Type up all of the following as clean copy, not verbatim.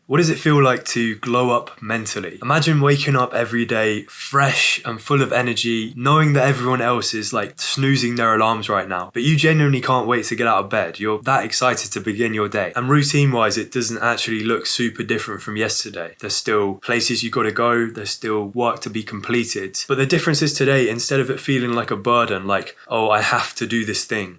What does it feel like to glow up mentally? Imagine waking up every day fresh and full of energy, knowing that everyone else is like snoozing their alarms right now, but you genuinely can't wait to get out of bed. You're that excited to begin your day. And routine-wise, it doesn't actually look super different from yesterday. There's still places you gotta go, there's still work to be completed. But the difference is today, instead of it feeling like a burden, like, oh, I have to do this thing,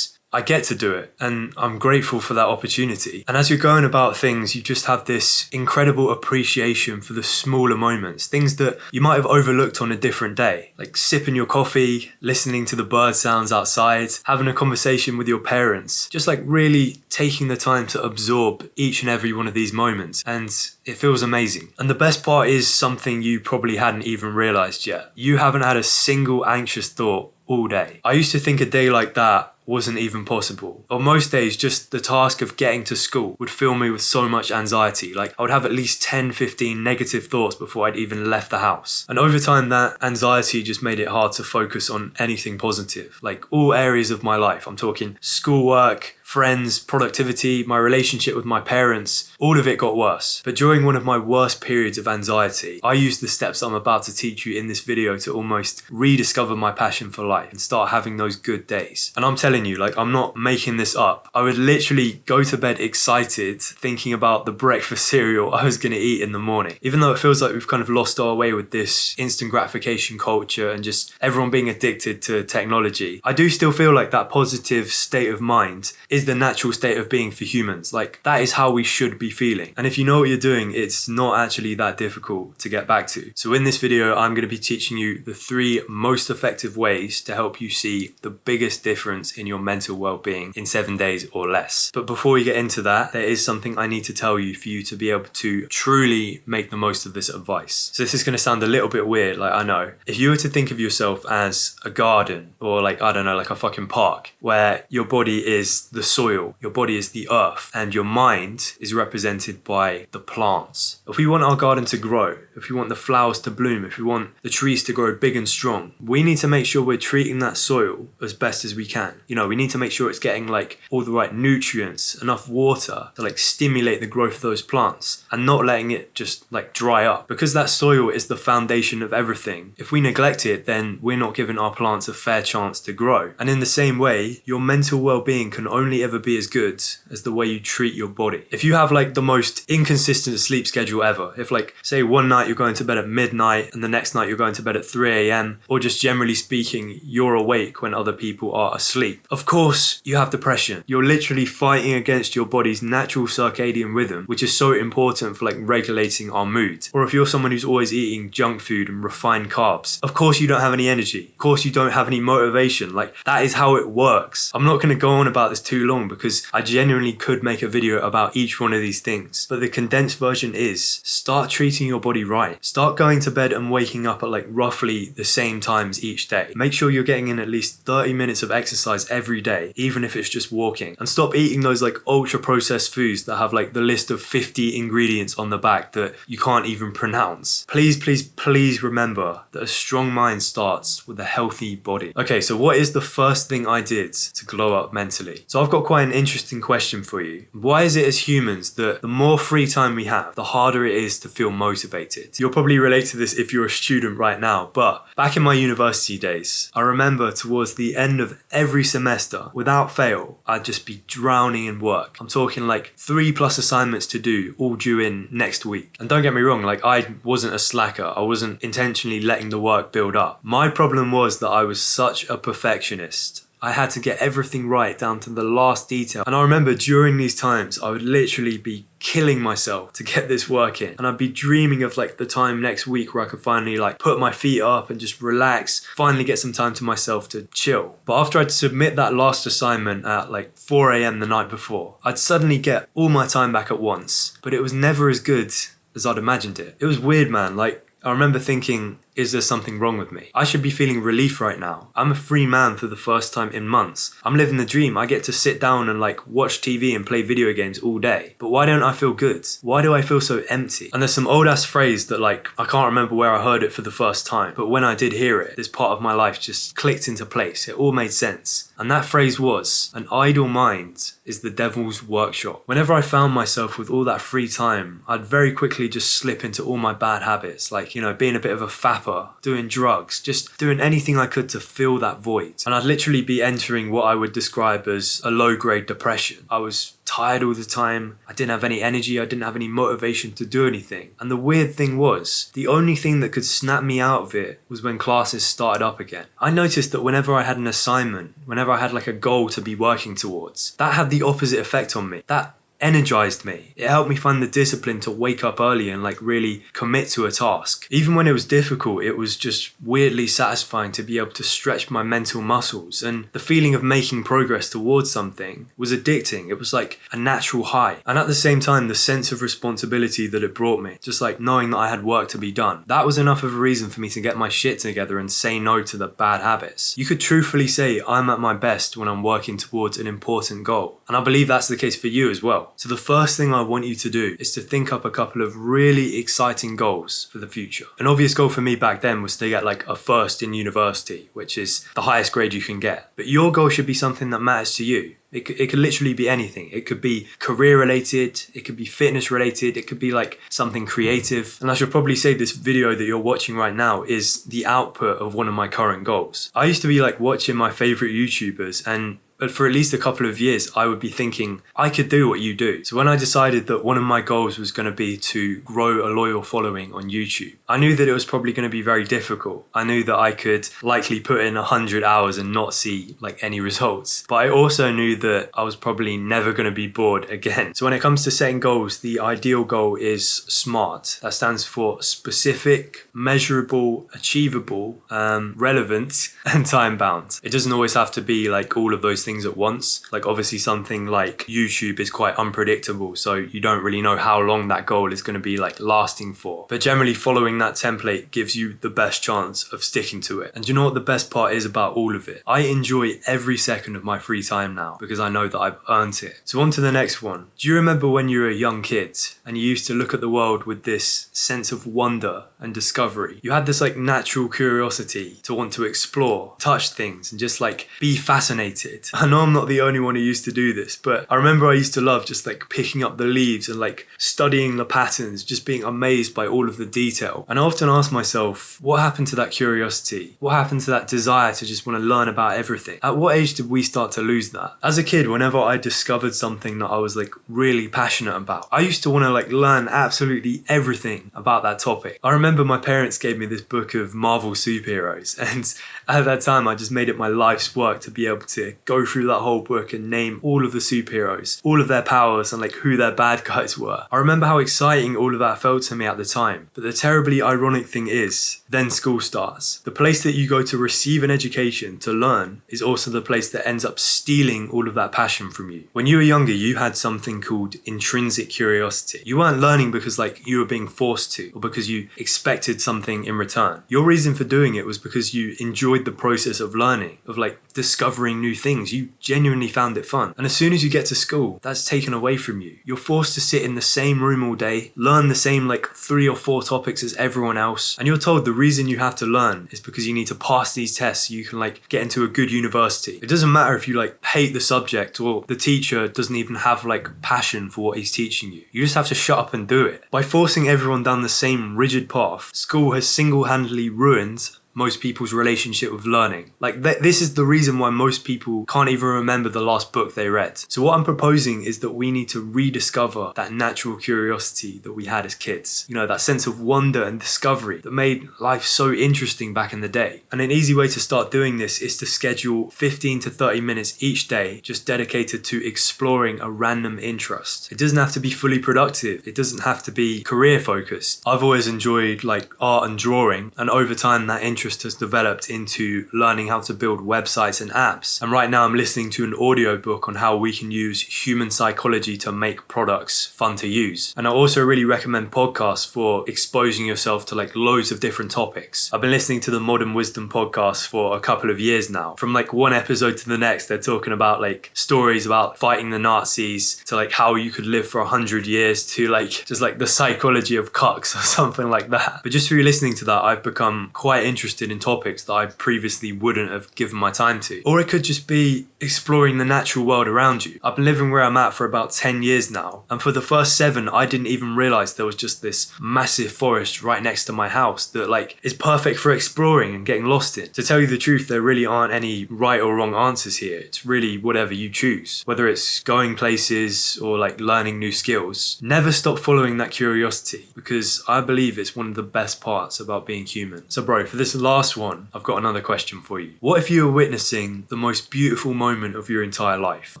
I get to do it, and I'm grateful for that opportunity. And as you're going about things, you just have this incredible appreciation for the smaller moments, things that you might have overlooked on a different day, like sipping your coffee, listening to the bird sounds outside, having a conversation with your parents, just like really taking the time to absorb each and every one of these moments. And it feels amazing. And the best part is something you probably hadn't even realized yet. You haven't had a single anxious thought all day. I used to think a day like that wasn't even possible. On most days, just the task of getting to school would fill me with so much anxiety. Like I would have at least 10, 15 negative thoughts before I'd even left the house. And over time, that anxiety just made it hard to focus on anything positive. Like all areas of my life. I'm talking schoolwork, friends, productivity, my relationship with my parents, all of it got worse. But during one of my worst periods of anxiety, I used the steps I'm about to teach you in this video to almost rediscover my passion for life and start having those good days. And I'm telling you, like, I'm not making this up. I would literally go to bed excited, thinking about the breakfast cereal I was gonna eat in the morning. Even though it feels like we've kind of lost our way with this instant gratification culture and just everyone being addicted to technology, I do still feel like that positive state of mind is the natural state of being for humans. Like that is how we should be feeling. And if you know what you're doing, it's not actually that difficult to get back to. So in this video, I'm going to be teaching you the 3 most effective ways to help you see the biggest difference in your mental well-being in 7 days or less. But before we get into that, there is something I need to tell you for you to be able to truly make the most of this advice. So this is going to sound a little bit weird, like I know. If you were to think of yourself as a garden or like, I don't know, like a fucking park where your body is the soil, your body is the earth, and your mind is represented by the plants. If we want our garden to grow, if we want the flowers to bloom, if we want the trees to grow big and strong, we need to make sure we're treating that soil as best as we can. You know, we need to make sure it's getting like all the right nutrients, enough water to like stimulate the growth of those plants and not letting it just like dry up, because that soil is the foundation of everything. If we neglect it, then we're not giving our plants a fair chance to grow. And in the same way, your mental well-being can only ever be as good as the way you treat your body. If you have like the most inconsistent sleep schedule ever, if like say one night you're going to bed at midnight and the next night you're going to bed at 3 a.m, or just generally speaking you're awake when other people are asleep, of course you have depression. You're literally fighting against your body's natural circadian rhythm, which is so important for like regulating our mood. Or if you're someone who's always eating junk food and refined carbs, of course you don't have any energy, of course you don't have any motivation. Like that is how it works. I'm not going to go on about this too long because I genuinely could make a video about each one of these things, but the condensed version is start treating your body right. Start going to bed and waking up at like roughly the same times each day. Make sure you're getting in at least 30 minutes of exercise every day, even if it's just walking. And stop eating those like ultra processed foods that have like the list of 50 ingredients on the back that you can't even pronounce. Please, please, please remember that a strong mind starts with a healthy body. Okay, so what is the first thing I did to glow up mentally? So I've got quite an interesting question for you. Why is it as humans that the more free time we have, the harder it is to feel motivated? You'll probably relate to this if you're a student right now, but back in my university days, I remember towards the end of every semester, without fail, I'd just be drowning in work. I'm talking like 3+ assignments to do, all due in next week. And don't get me wrong, like I wasn't a slacker. I wasn't intentionally letting the work build up. My problem was that I was such a perfectionist. I had to get everything right down to the last detail. And I remember during these times, I would literally be killing myself to get this work in. And I'd be dreaming of like the time next week where I could finally like put my feet up and just relax, finally get some time to myself to chill. But after I'd submit that last assignment at like 4 a.m. the night before, I'd suddenly get all my time back at once. But it was never as good as I'd imagined it. It was weird, man. Like I remember thinking, is there something wrong with me? I should be feeling relief right now. I'm a free man for the first time in months. I'm living the dream. I get to sit down and like watch TV and play video games all day. But why don't I feel good? Why do I feel so empty? And there's some old ass phrase that like, I can't remember where I heard it for the first time, but when I did hear it, this part of my life just clicked into place. It all made sense. And that phrase was, an idle mind is the devil's workshop. Whenever I found myself with all that free time, I'd very quickly just slip into all my bad habits, like, being a bit of a fapper, doing drugs, just doing anything I could to fill that void. And I'd literally be entering what I would describe as a low-grade depression. I was tired all the time. I didn't have any energy. I didn't have any motivation to do anything. And the weird thing was, the only thing that could snap me out of it was when classes started up again. I noticed that whenever I had an assignment, whenever I had like a goal to be working towards, that had the opposite effect on me. That energized me. It helped me find the discipline to wake up early and like really commit to a task. Even when it was difficult, it was just weirdly satisfying to be able to stretch my mental muscles, and the feeling of making progress towards something was addicting. It was like a natural high. And at the same time, the sense of responsibility that it brought me, just like knowing that I had work to be done, that was enough of a reason for me to get my shit together and say no to the bad habits. You could truthfully say I'm at my best when I'm working towards an important goal. And I believe that's the case for you as well. So the first thing I want you to do is to think up a couple of really exciting goals for the future. An obvious goal for me back then was to get like a first in university, which is the highest grade you can get. But your goal should be something that matters to you. It could literally be anything. It could be career related, it could be fitness related, it could be like something creative. And I should probably say this video that you're watching right now is the output of one of my current goals. I used to be like watching my favorite YouTubers, but for at least a couple of years, I would be thinking, I could do what you do. So when I decided that one of my goals was going to be to grow a loyal following on YouTube, I knew that it was probably going to be very difficult. I knew that I could likely put in 100 hours and not see like any results. But I also knew that I was probably never going to be bored again. So when it comes to setting goals, the ideal goal is SMART. That stands for specific, measurable, achievable, relevant, and time bound. It doesn't always have to be like all of those things at once. Like obviously something like YouTube is quite unpredictable, so you don't really know how long that goal is going to be like lasting for. But generally following that template gives you the best chance of sticking to it. And you know what the best part is about all of it? I enjoy every second of my free time now because I know that I've earned it. So on to the next one. Do you remember when you were a young kid and you used to look at the world with this sense of wonder and discovery? You had this like natural curiosity to want to explore, touch things, and just like be fascinated. I know I'm not the only one who used to do this, but I remember I used to love just like picking up the leaves and like studying the patterns, just being amazed by all of the detail. And I often ask myself, what happened to that curiosity? What happened to that desire to just want to learn about everything? At what age did we start to lose that? As a kid, whenever I discovered something that I was like really passionate about, I used to want to like learn absolutely everything about that topic. I remember my parents gave me this book of Marvel superheroes, and at that time I just made it my life's work to be able to go through that whole book and name all of the superheroes, all of their powers, and like who their bad guys were. I remember how exciting all of that felt to me at the time. But the terribly ironic thing is, then school starts. The place that you go to receive an education, to learn, is also the place that ends up stealing all of that passion from you. When you were younger, you had something called intrinsic curiosity. You weren't learning because like you were being forced to, or because you expected something in return. Your reason for doing it was because you enjoyed the process of learning, of like discovering new things. You genuinely found it fun. And as soon as you get to school, that's taken away from you. You're forced to sit in the same room all day, learn the same like 3 or 4 topics as everyone else, and you're told the reason you have to learn is because you need to pass these tests so you can like get into a good university. It doesn't matter if you like hate the subject or the teacher doesn't even have like passion for what he's teaching you. You just have to shut up and do it. By forcing everyone down the same rigid path, school has single-handedly ruined most people's relationship with learning. Like this is the reason why most people can't even remember the last book they read. So what I'm proposing is that we need to rediscover that natural curiosity that we had as kids. You know, that sense of wonder and discovery that made life so interesting back in the day. And an easy way to start doing this is to schedule 15 to 30 minutes each day just dedicated to exploring a random interest. It doesn't have to be fully productive. It doesn't have to be career focused. I've always enjoyed like art and drawing, and over time that interest interest has developed into learning how to build websites and apps. And right now I'm listening to an audiobook on how we can use human psychology to make products fun to use. And I also really recommend podcasts for exposing yourself to like loads of different topics. I've been listening to the Modern Wisdom podcast for a couple of years now. From like one episode to the next, they're talking about like stories about fighting the Nazis to like how you could live for 100 years to like just like the psychology of cucks or something like that. But just through listening to that, I've become quite interested in topics that I previously wouldn't have given my time to. Or it could just be exploring the natural world around you. I've been living where I'm at for about 10 years now, and for the first 7 I didn't even realize there was just this massive forest right next to my house that like is perfect for exploring and getting lost in. To tell you the truth, there really aren't any right or wrong answers here. It's really whatever you choose, whether it's going places or like learning new skills. Never stop following that curiosity, because I believe it's one of the best parts about being human. So bro, for this last one, I've got another question for you. What if you were witnessing the most beautiful moment of your entire life? A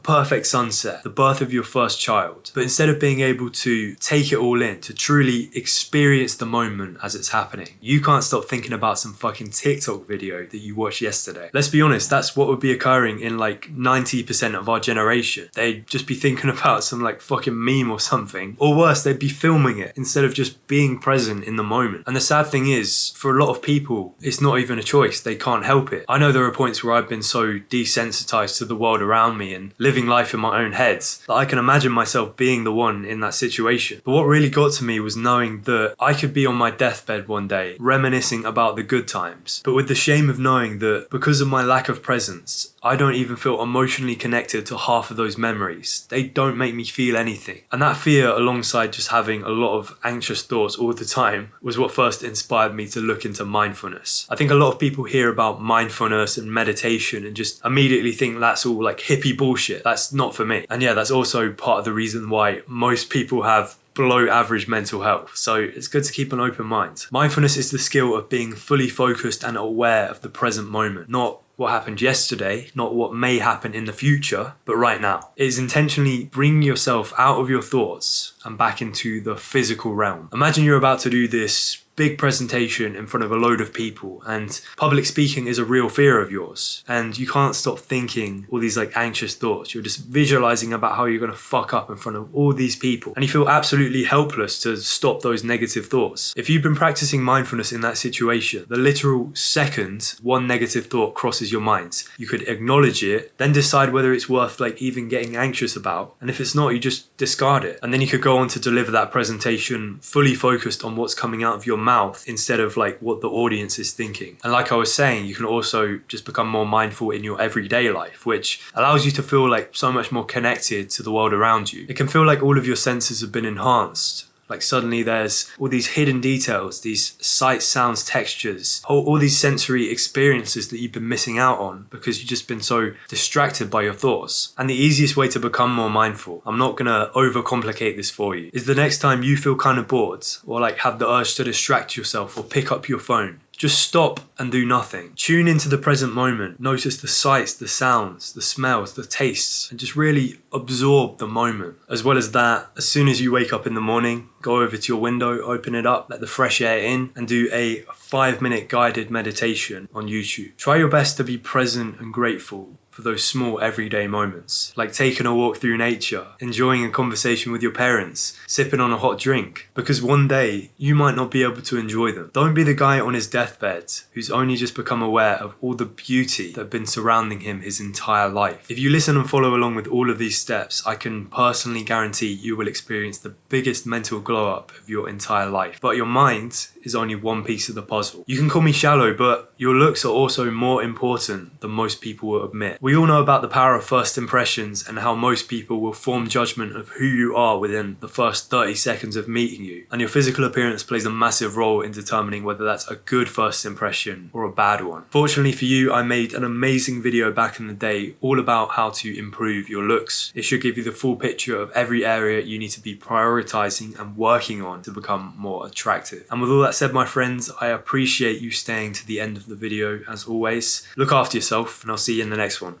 perfect sunset, the birth of your first child. But instead of being able to take it all in, to truly experience the moment as it's happening, you can't stop thinking about some fucking TikTok video that you watched yesterday. Let's be honest, that's what would be occurring in like 90% of our generation. They'd just be thinking about some like fucking meme or something. Or worse, they'd be filming it instead of just being present in the moment. And the sad thing is, for a lot of people, it's not even a choice. They can't help it. I know there are points where I've been so desensitized to the world around me and living life in my own head that I can imagine myself being the one in that situation. But what really got to me was knowing that I could be on my deathbed one day, reminiscing about the good times, but with the shame of knowing that because of my lack of presence, I don't even feel emotionally connected to half of those memories. They don't make me feel anything. And that fear, alongside just having a lot of anxious thoughts all the time, was what first inspired me to look into mindfulness. I think a lot of people hear about mindfulness and meditation and just immediately think that's all like hippie bullshit. That's not for me. And yeah, that's also part of the reason why most people have below average mental health. So it's good to keep an open mind. Mindfulness is the skill of being fully focused and aware of the present moment, not what happened yesterday, not what may happen in the future, but right now. It is intentionally bringing yourself out of your thoughts and back into the physical realm. Imagine you're about to do this big presentation in front of a load of people, and public speaking is a real fear of yours, and you can't stop thinking all these like anxious thoughts. You're just visualizing about how you're going to fuck up in front of all these people, and you feel absolutely helpless to stop those negative thoughts. If you've been practicing mindfulness in that situation, the literal second one negative thought crosses your mind, you could acknowledge it, then decide whether it's worth like even getting anxious about, and if it's not, you just discard it, and then you could go on to deliver that presentation fully focused on what's coming out of your mouth instead of like what the audience is thinking. And like I was saying, you can also just become more mindful in your everyday life, which allows you to feel like so much more connected to the world around you. It can feel like all of your senses have been enhanced. Like suddenly there's all these hidden details, these sights, sounds, textures, all these sensory experiences that you've been missing out on because you've just been so distracted by your thoughts. And the easiest way to become more mindful, I'm not gonna overcomplicate this for you, is the next time you feel kind of bored or like have the urge to distract yourself or pick up your phone, just stop and do nothing. Tune into the present moment. Notice the sights, the sounds, the smells, the tastes, and just really absorb the moment. As well as that, as soon as you wake up in the morning, go over to your window, open it up, let the fresh air in, and do a 5-minute guided meditation on YouTube. Try your best to be present and grateful for those small everyday moments, like taking a walk through nature, enjoying a conversation with your parents, sipping on a hot drink, because one day you might not be able to enjoy them. Don't be the guy on his deathbed who's only just become aware of all the beauty that have been surrounding him his entire life. If you listen and follow along with all of these steps, I can personally guarantee you will experience the biggest mental glow up of your entire life. But your mind is only one piece of the puzzle. You can call me shallow, but your looks are also more important than most people will admit. We all know about the power of first impressions and how most people will form judgment of who you are within the first 30 seconds of meeting you. And your physical appearance plays a massive role in determining whether that's a good first impression or a bad one. Fortunately for you, I made an amazing video back in the day all about how to improve your looks. It should give you the full picture of every area you need to be prioritizing and working on to become more attractive. And with all that said, my friends, I appreciate you staying to the end of the video as always. Look after yourself, and I'll see you in the next one.